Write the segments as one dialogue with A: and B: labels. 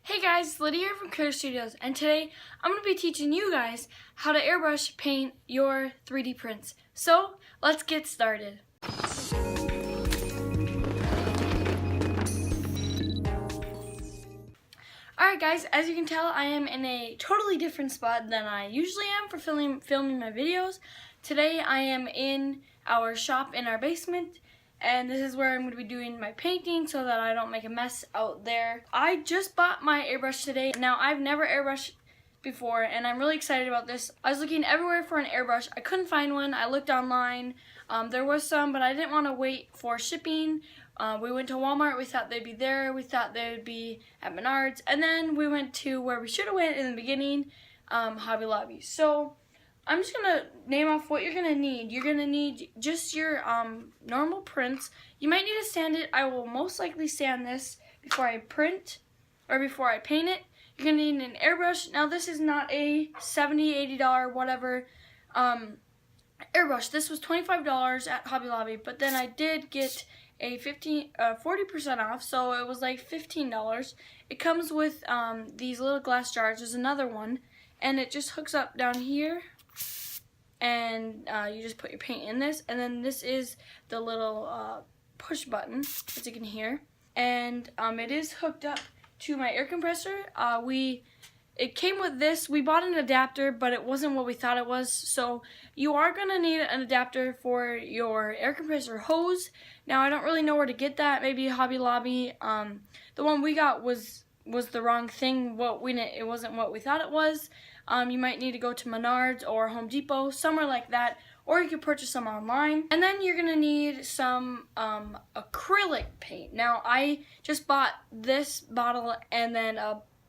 A: Hey guys, it's Lydia here from Critter Studios, and today I'm going to be teaching you guys how to airbrush paint your 3D prints. So, let's get started. Alright guys, as you can tell, I am in a totally different spot than I usually am for filming my videos. Today I am in our shop in our basement, and this is where I'm going to be doing my painting so that I don't make a mess out there. I just bought my airbrush today. Now, I've never airbrushed before, and I'm really excited about this. I was looking everywhere for an airbrush. I couldn't find one. I looked online. There was some, but I didn't want to wait for shipping. We went to Walmart. We thought they'd be there. We thought they would be at Menards. And then we went to where we should have went in the beginning, Hobby Lobby. So I'm just going to name off what you're going to need. You're going to need just your normal prints. You might need to sand it. I will most likely sand this before I print or before I paint it. You're going to need an airbrush. Now, this is not a $70, $80, whatever airbrush. This was $25 at Hobby Lobby, but then I did get a 40% off, so it was like $15. It comes with these little glass jars. There's another one, and it just hooks up down here. And you just put your paint in this, and then this is the little push button, as you can hear, and it is hooked up to my air compressor. It came with this. We bought an adapter, but it wasn't what we thought it was, so you are gonna need an adapter for your air compressor hose. Now, I don't really know where to get that. Maybe Hobby Lobby. The one we got was the wrong thing. It wasn't what we thought it was. You might need to go to Menards or Home Depot, somewhere like that, or you could purchase some online. And then you're gonna need some acrylic paint. Now, I just bought this bottle, and then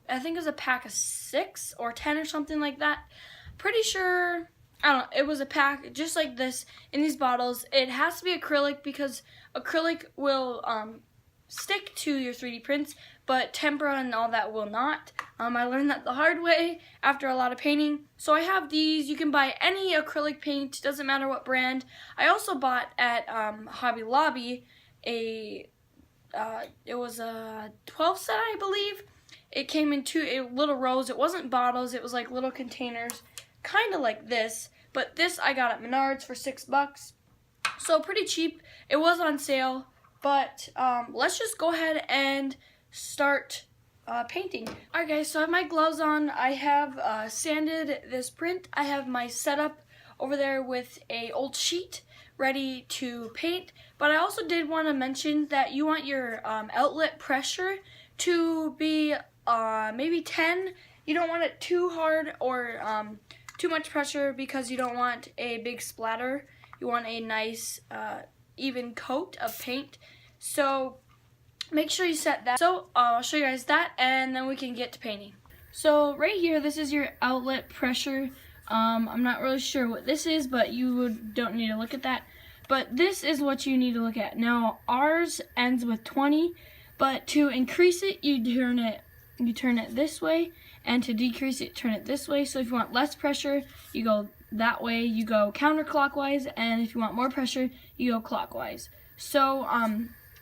A: I think it was a pack of 6 or 10 or something like that. Pretty sure, I don't know, it was a pack just like this in these bottles. It has to be acrylic because acrylic will stick to your 3D prints, but tempera and all that will not. I learned that the hard way after a lot of painting. So I have these. You can buy any acrylic paint, doesn't matter what brand. I also bought at Hobby Lobby it was a 12 set, I believe. It came in 2 little rows. It wasn't bottles, it was like little containers, kind of like this. But this I got at Menards for $6. So pretty cheap. It was on sale. But let's just go ahead and start painting. Alright guys, so I have my gloves on. I have sanded this print. I have my setup over there with a old sheet ready to paint. But I also did want to mention that you want your outlet pressure to be maybe 10. You don't want it too hard or too much pressure because you don't want a big splatter. You want a nice even coat of paint. So make sure you set that. So I'll show you guys that, and then we can get to painting. So right here, this is your outlet pressure. I'm not really sure what this is, but you don't need to look at that. But this is what you need to look at. Now, ours ends with 20, but to increase it, you turn it this way, and to decrease it, turn it this way. So if you want less pressure, you go that way. You go counterclockwise, and if you want more pressure, you go clockwise. So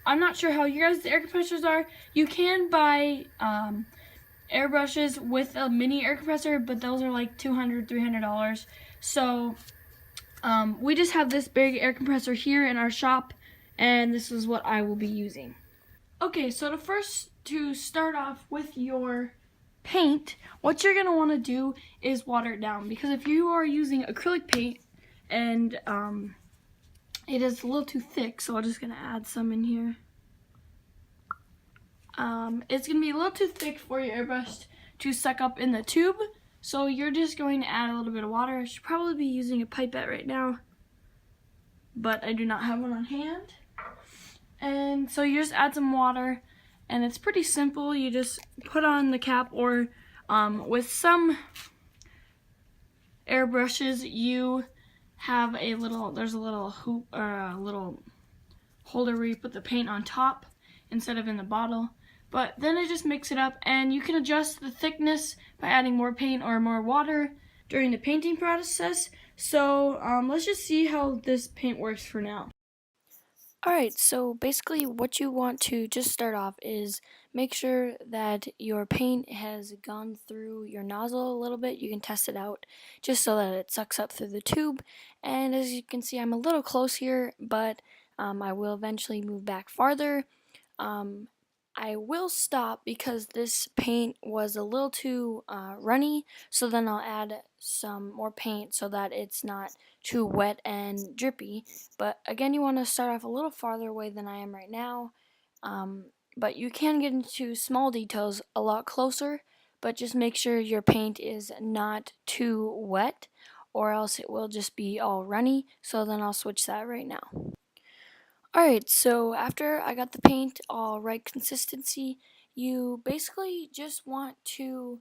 A: I'm not sure how your guys' air compressors are. You can buy airbrushes with a mini air compressor, but those are like $200, $300. So we just have this big air compressor here in our shop, and this is what I will be using. Okay, so to start off with your paint, what you're going to want to do is water it down, because if you are using acrylic paint and it is a little too thick, so I'm just going to add some in here. It's going to be a little too thick for your airbrush to suck up in the tube, so you're just going to add a little bit of water. I should probably be using a pipette right now, but I do not have one on hand. And so you just add some water, and it's pretty simple. You just put on the cap, or with some airbrushes, you have there's a little hoop or a little holder where you put the paint on top instead of in the bottle. But then I just mix it up, and you can adjust the thickness by adding more paint or more water during the painting process. So let's just see how this paint works for now. Alright, so basically what you want to just start off is make sure that your paint has gone through your nozzle a little bit. You can test it out just so that it sucks up through the tube. And as you can see, I'm a little close here, but I will eventually move back farther. Um, I will stop because this paint was a little too runny, so then I'll add some more paint so that it's not too wet and drippy. But again, you want to start off a little farther away than I am right now. But you can get into small details a lot closer, but just make sure your paint is not too wet or else it will just be all runny. So then I'll switch that right now. Alright, so after I got the paint all right consistency, you basically just want to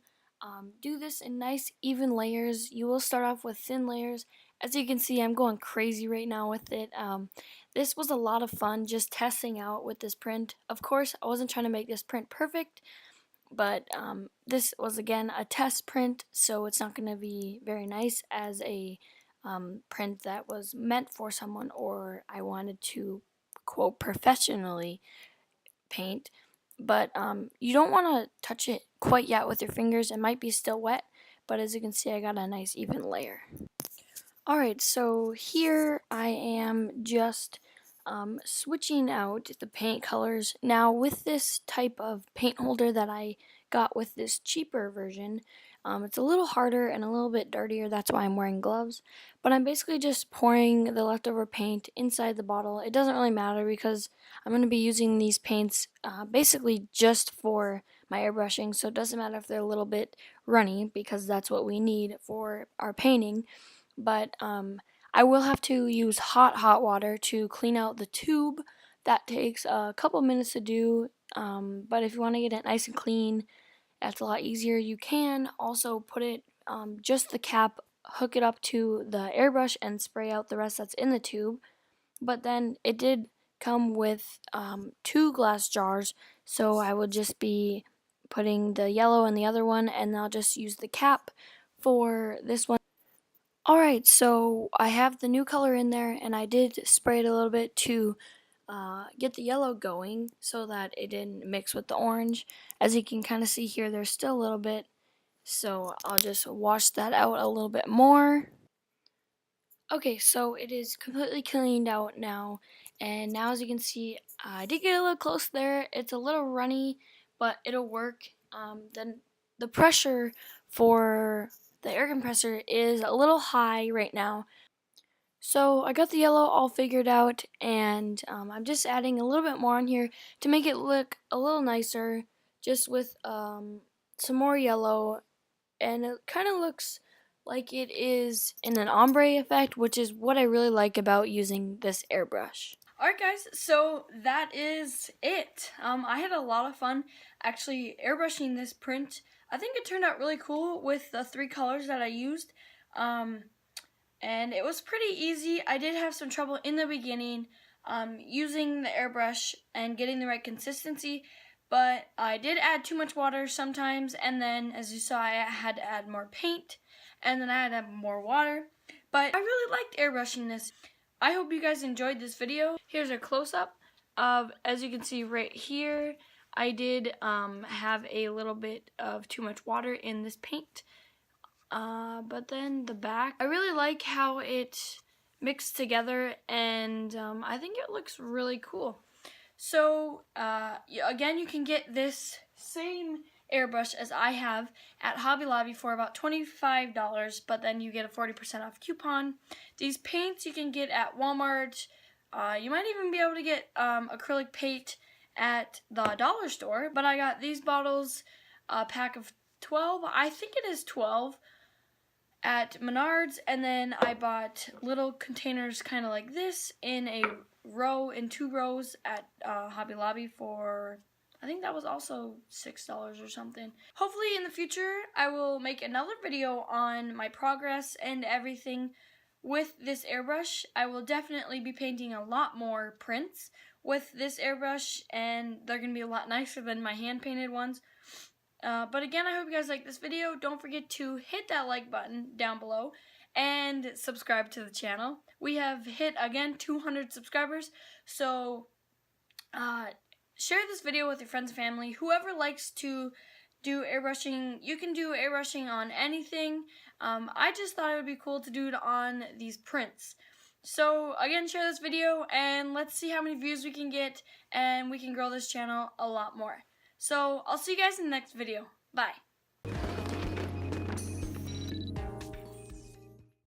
A: do this in nice even layers. You will start off with thin layers. As you can see, I'm going crazy right now with it. This was a lot of fun just testing out with this print. Of course, I wasn't trying to make this print perfect, but this was again a test print, so it's not going to be very nice as a print that was meant for someone or I wanted to quote professionally paint. But you don't want to touch it quite yet with your fingers. It might be still wet, but as you can see, I got a nice even layer. Alright, so here I am just switching out the paint colors. Now with this type of paint holder that I got with this cheaper version, it's a little harder and a little bit dirtier, that's why I'm wearing gloves. But I'm basically just pouring the leftover paint inside the bottle. It doesn't really matter because I'm going to be using these paints basically just for my airbrushing, so it doesn't matter if they're a little bit runny because that's what we need for our painting. But I will have to use hot water to clean out the tube. That takes a couple minutes to do, but if you want to get it nice and clean, that's a lot easier. You can also put it, just the cap, hook it up to the airbrush and spray out the rest that's in the tube. But then it did come with 2 glass jars, so I would just be putting the yellow in the other one, and I'll just use the cap for this one. Alright, so I have the new color in there, and I did spray it a little bit to get the yellow going so that it didn't mix with the orange. As you can kind of see here, there's still a little bit, so I'll just wash that out a little bit more. Okay, so it is completely cleaned out now, and now as you can see, I did get a little close there. It's a little runny, but it'll work. Then the pressure for the air compressor is a little high right now. So I got the yellow all figured out, and I'm just adding a little bit more on here to make it look a little nicer, just with some more yellow, and it kind of looks like it is in an ombre effect, which is what I really like about using this airbrush. Alright guys, so that is it. I had a lot of fun actually airbrushing this print. I think it turned out really cool with the 3 colors that I used. And it was pretty easy. I did have some trouble in the beginning using the airbrush and getting the right consistency, but I did add too much water sometimes, and then as you saw I had to add more paint, and then I had to add more water. But I really liked airbrushing this. I hope you guys enjoyed this video. Here's a close-up of, as you can see right here, I did have a little bit of too much water in this paint. But then the back, I really like how it mixed together, and I think it looks really cool. So, again, you can get this same airbrush as I have at Hobby Lobby for about $25, but then you get a 40% off coupon. These paints you can get at Walmart. You might even be able to get acrylic paint at the dollar store, but I got these bottles, a pack of 12, I think it is 12, at Menards, and then I bought little containers kind of like this in a row, in 2 rows at Hobby Lobby for, I think that was also $6 or something. Hopefully in the future I will make another video on my progress and everything with this airbrush. I will definitely be painting a lot more prints with this airbrush, and they're going to be a lot nicer than my hand painted ones. But again, I hope you guys like this video. Don't forget to hit that like button down below. and subscribe to the channel. We have hit, again, 200 subscribers, so share this video with your friends and family. Whoever likes to do airbrushing, you can do airbrushing on anything. I just thought it would be cool to do it on these prints. So again, share this video and let's see how many views we can get, and we can grow this channel a lot more. So I'll see you guys in the next video. Bye.